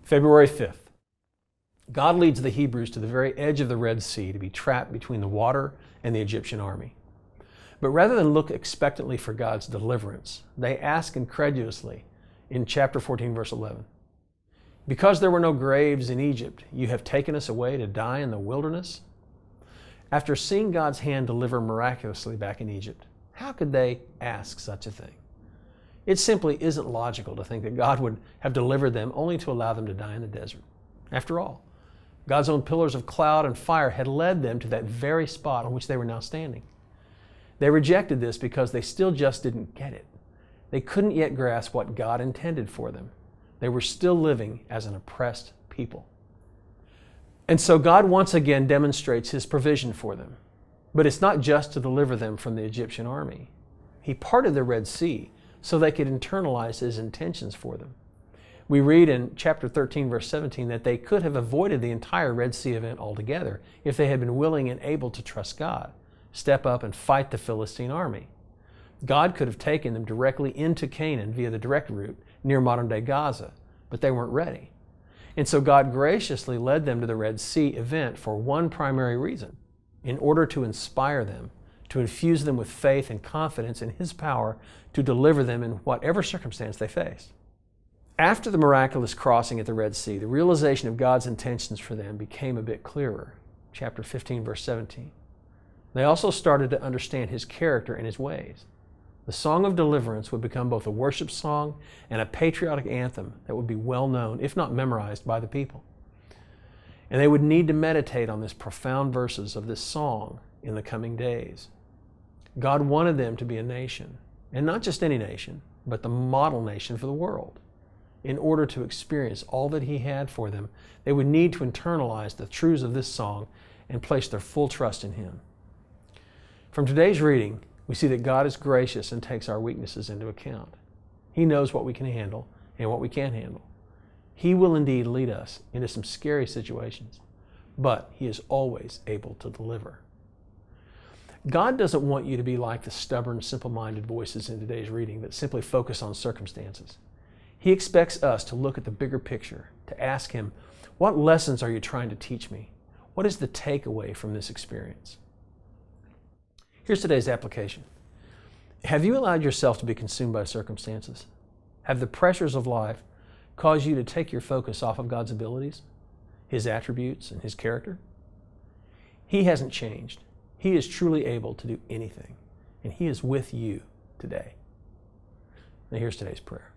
February 5th. God leads the Hebrews to the very edge of the Red Sea to be trapped between the water and the Egyptian army. But rather than look expectantly for God's deliverance, they ask incredulously in chapter 14, verse 11, "Because there were no graves in Egypt, you have taken us away to die in the wilderness?" After seeing God's hand deliver miraculously back in Egypt, how could they ask such a thing? It simply isn't logical to think that God would have delivered them only to allow them to die in the desert. After all, God's own pillars of cloud and fire had led them to that very spot on which they were now standing. They rejected this because they still just didn't get it. They couldn't yet grasp what God intended for them. They were still living as an oppressed people. And so God once again demonstrates His provision for them. But it's not just to deliver them from the Egyptian army. He parted the Red Sea so they could internalize His intentions for them. We read in chapter 13, verse 17, that they could have avoided the entire Red Sea event altogether if they had been willing and able to trust God, step up and fight the Philistine army. God could have taken them directly into Canaan via the direct route near modern-day Gaza, but they weren't ready. And so God graciously led them to the Red Sea event for one primary reason: in order to inspire them, to infuse them with faith and confidence in His power to deliver them in whatever circumstance they faced. After the miraculous crossing at the Red Sea, the realization of God's intentions for them became a bit clearer. Chapter 15, verse 17. They also started to understand His character and His ways. The song of deliverance would become both a worship song and a patriotic anthem that would be well known, if not memorized, by the people. And they would need to meditate on these profound verses of this song in the coming days. God wanted them to be a nation, and not just any nation, but the model nation for the world. In order to experience all that He had for them, they would need to internalize the truths of this song and place their full trust in Him. From today's reading, we see that God is gracious and takes our weaknesses into account. He knows what we can handle and what we can't handle. He will indeed lead us into some scary situations, but He is always able to deliver. God doesn't want you to be like the stubborn, simple-minded voices in today's reading that simply focus on circumstances. He expects us to look at the bigger picture, to ask Him, what lessons are you trying to teach me? What is the takeaway from this experience? Here's today's application. Have you allowed yourself to be consumed by circumstances? Have the pressures of life caused you to take your focus off of God's abilities, His attributes, and His character? He hasn't changed. He is truly able to do anything, and He is with you today. Now here's today's prayer.